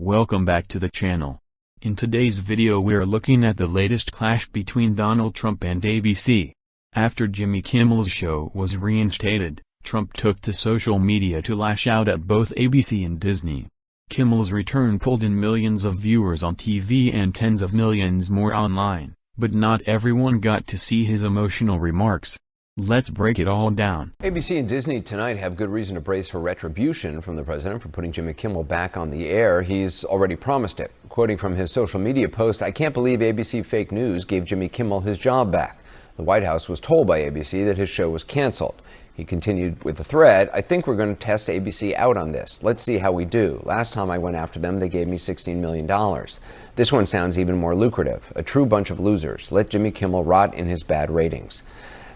Welcome back to the channel. In today's video we're looking at the latest clash between Donald Trump and ABC. After Jimmy Kimmel's show was reinstated, Trump took to social media to lash out at both ABC and Disney. Kimmel's return pulled in millions of viewers on TV and tens of millions more online, but not everyone got to see his emotional remarks. Let's break it all down. ABC and Disney tonight have good reason to brace for retribution from the president for putting Jimmy Kimmel back on the air. He's already promised it. Quoting from his social media post, "I can't believe ABC fake news gave Jimmy Kimmel his job back. The White House was told by ABC that his show was canceled." He continued with the thread, "I think we're going to test ABC out on this. Let's see how we do. Last time I went after them, they gave me $16 million. This one sounds even more lucrative. A true bunch of losers. Let Jimmy Kimmel rot in his bad ratings."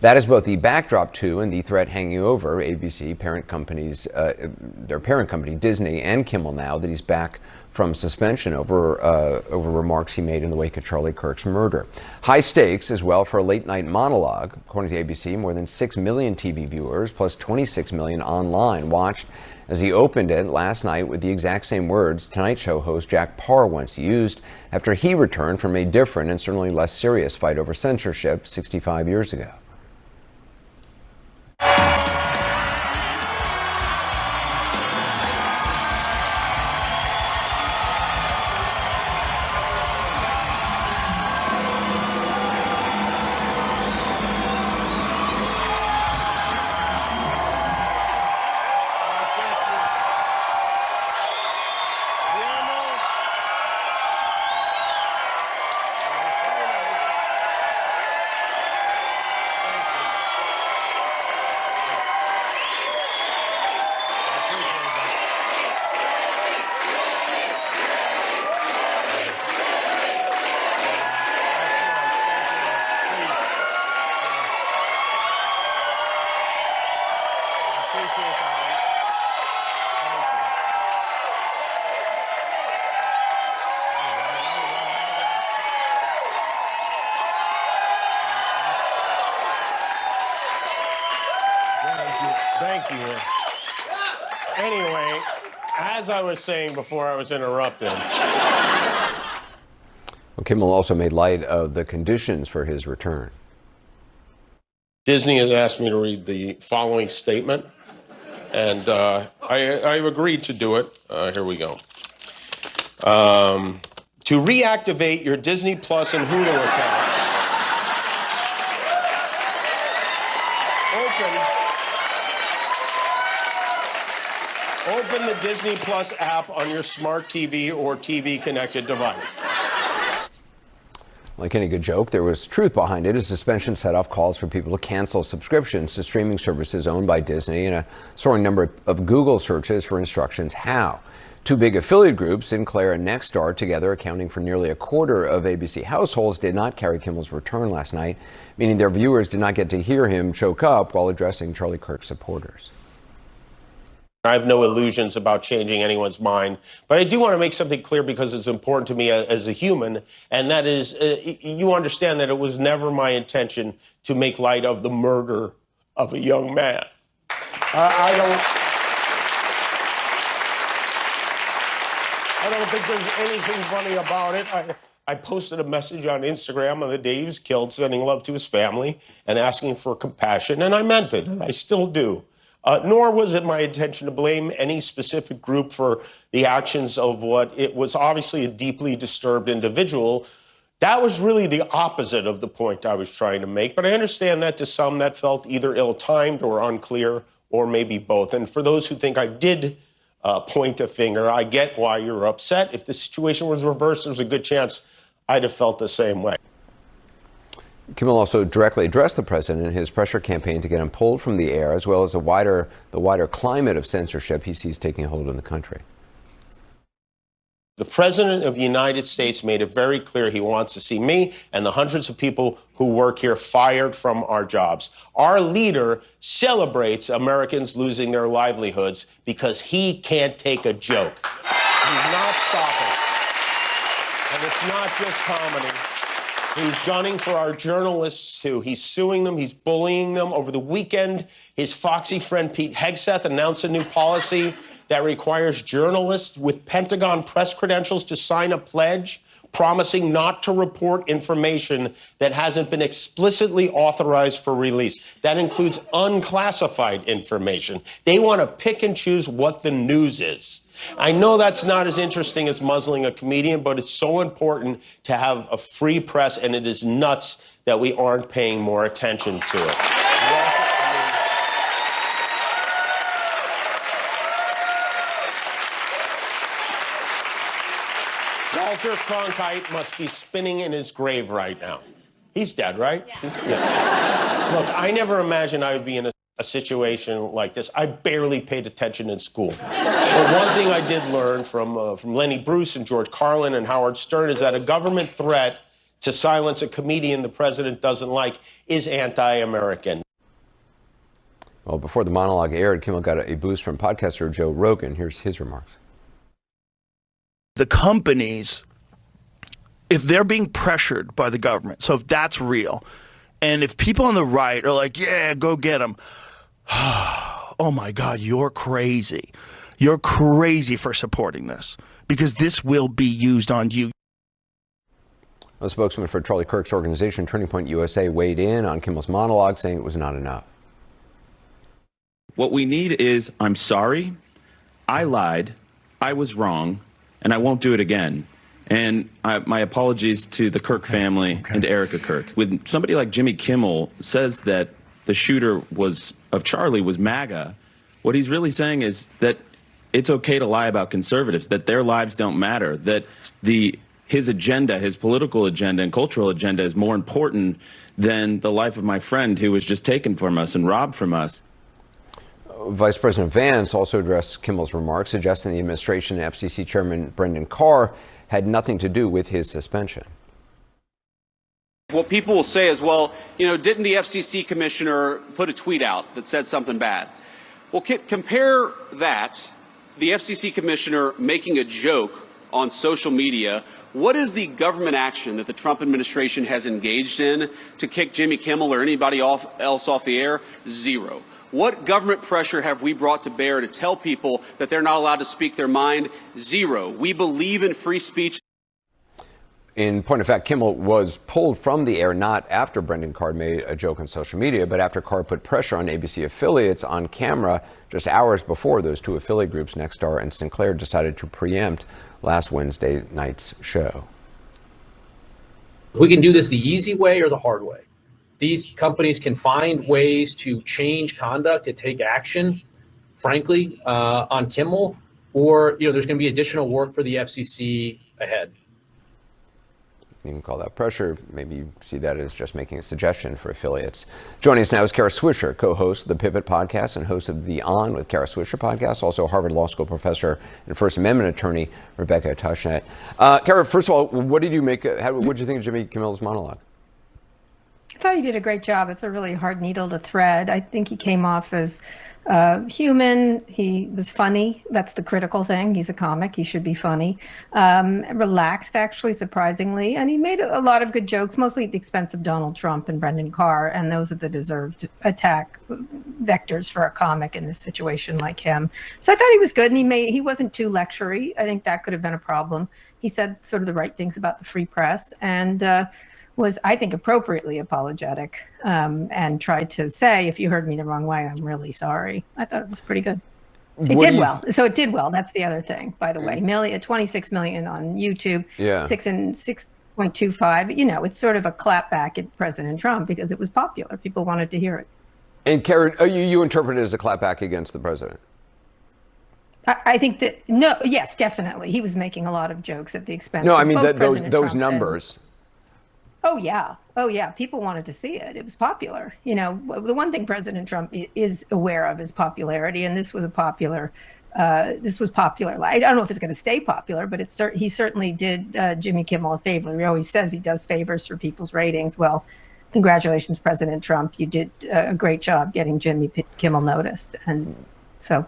That is both the backdrop to and the threat hanging over ABC parent companies, their parent company Disney and Kimmel now that he's back from suspension over remarks he made in the wake of Charlie Kirk's murder. High stakes as well for a late night monologue. According to ABC, more than 6 million TV viewers plus 26 million online watched as he opened it last night with the exact same words Tonight Show host Jack Paar once used after he returned from a different and certainly less serious fight over censorship 65 years ago. Thank you. Anyway, as I was saying before I was interrupted. Well, Kimmel also made light of the conditions for his return. Disney has asked me to read the following statement, and I've agreed to do it. Here we go. To reactivate your Disney Plus and Hulu account, open the Disney Plus app on your smart TV or TV-connected device. Like any good joke, there was truth behind it. A suspension set off calls for people to cancel subscriptions to streaming services owned by Disney and a soaring number of Google searches for instructions how. Two big affiliate groups, Sinclair and Nexstar, together accounting for nearly a quarter of ABC households, did not carry Kimmel's return last night, meaning their viewers did not get to hear him choke up while addressing Charlie Kirk supporters. I have no illusions about changing anyone's mind, but I do want to make something clear because it's important to me as a human, and that is, you understand that it was never my intention to make light of the murder of a young man. I don't think there's anything funny about it. I posted a message on Instagram on the day he was killed, sending love to his family and asking for compassion, and I meant it, and I still do. Nor was it my intention to blame any specific group for the actions of what it was obviously a deeply disturbed individual. That was really the opposite of the point I was trying to make, but I understand that to some that felt either ill-timed or unclear, or maybe both. And for those who think I did point a finger, I get why you're upset. If the situation was reversed, there's a good chance I'd have felt the same way. Kimmel also directly addressed the president in his pressure campaign to get him pulled from the air, as well as the wider climate of censorship he sees taking hold in the country. The President of the United States made it very clear he wants to see me and the hundreds of people who work here fired from our jobs. Our leader celebrates Americans losing their livelihoods because he can't take a joke. He's not stopping. And it's not just comedy. He's gunning for our journalists, too. He's suing them. He's bullying them. Over the weekend, his foxy friend Pete Hegseth announced a new policy that requires journalists with Pentagon press credentials to sign a pledge promising not to report information that hasn't been explicitly authorized for release. That includes unclassified information. They want to pick and choose what the news is. I know that's not as interesting as muzzling a comedian, but it's so important to have a free press, and it is nuts that we aren't paying more attention to it. Walter Cronkite must be spinning in his grave right now. He's dead, right? Yeah. Look, I never imagined I would be in a situation like this. I barely paid attention in school. But one thing I did learn from Lenny Bruce and George Carlin and Howard Stern is that a government threat to silence a comedian the president doesn't like is anti-American. Well, before the monologue aired, Kimmel got a boost from podcaster Joe Rogan. Here's his remarks. The companies, if they're being pressured by the government, so if that's real, and if people on the right are like, yeah, go get them, oh my God, you're crazy. You're crazy for supporting this, because this will be used on you. A spokesman for Charlie Kirk's organization, Turning Point USA, weighed in on Kimmel's monologue, saying it was not enough. What we need is, I'm sorry, I lied, I was wrong, and I won't do it again. And my apologies to the Kirk family and to Erica Kirk. When somebody like Jimmy Kimmel says that the shooter of Charlie was MAGA, what he's really saying is that it's okay to lie about conservatives, that their lives don't matter, that his agenda, his political agenda and cultural agenda is more important than the life of my friend who was just taken from us and robbed from us. Vice President Vance also addressed Kimmel's remarks, suggesting the administration and FCC Chairman Brendan Carr had nothing to do with his suspension. What people will say is, well, didn't the FCC commissioner put a tweet out that said something bad? Well, compare that, the FCC commissioner making a joke on social media. What is the government action that the Trump administration has engaged in to kick Jimmy Kimmel or anybody else off the air? Zero. What government pressure have we brought to bear to tell people that they're not allowed to speak their mind? Zero. We believe in free speech. In point of fact, Kimmel was pulled from the air not after Brendan Carr made a joke on social media, but after Carr put pressure on ABC affiliates on camera just hours before those two affiliate groups, Nexstar and Sinclair, decided to preempt last Wednesday night's show. We can do this the easy way or the hard way. These companies can find ways to change conduct, to take action, frankly, on Kimmel, or there's going to be additional work for the FCC ahead. You can call that pressure. Maybe you see that as just making a suggestion for affiliates. Joining us now is Kara Swisher, co-host of the Pivot podcast and host of the On with Kara Swisher podcast, also Harvard Law School professor and First Amendment attorney Rebecca Tushnet. Kara, first of all, what did you make? What did you think of Jimmy Kimmel's monologue? I thought he did a great job. It's a really hard needle to thread. I think he came off as human. He was funny. That's the critical thing. He's a comic. He should be funny. Relaxed, actually, surprisingly. And he made a lot of good jokes, mostly at the expense of Donald Trump and Brendan Carr. And those are the deserved attack vectors for a comic in this situation like him. So I thought he was good. And he wasn't too lectury. I think that could have been a problem. He said sort of the right things about the free press. And was, I think, appropriately apologetic and tried to say, if you heard me the wrong way, I'm really sorry. I thought it was pretty good. It did well. So it did well. That's the other thing, by the way. 26 million on YouTube, 6.25. It's sort of a clapback at President Trump because it was popular. People wanted to hear it. And Karen, you interpret it as a clapback against the president? I think that, yes, definitely. He was making a lot of jokes at the expense of both those numbers. Oh, yeah. People wanted to see it. It was popular. The one thing President Trump is aware of is popularity, and this was popular. I don't know if it's going to stay popular, but he certainly did Jimmy Kimmel a favor. He always says he does favors for people's ratings. Well, congratulations, President Trump. You did a great job getting Jimmy Kimmel noticed. And so...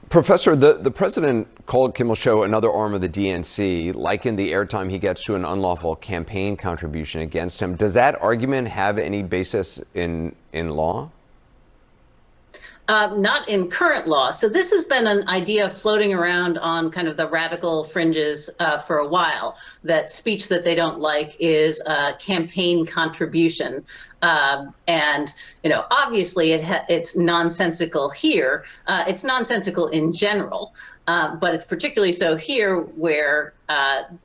Professor, the president called Kimmel's show another arm of the DNC, likened the airtime he gets to an unlawful campaign contribution against him. Does that argument have any basis in law? Not in current law. So this has been an idea floating around on kind of the radical fringes for a while, that speech that they don't like is a campaign contribution. And, you know, obviously it's nonsensical here. It's nonsensical in general. But it's particularly so here, where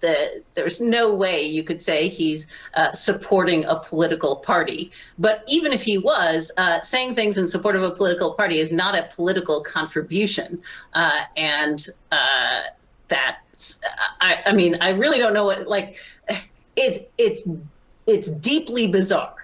there's no way you could say he's supporting a political party. But even if he was, saying things in support of a political party is not a political contribution. That's, I mean, I really don't know what, like, it's deeply bizarre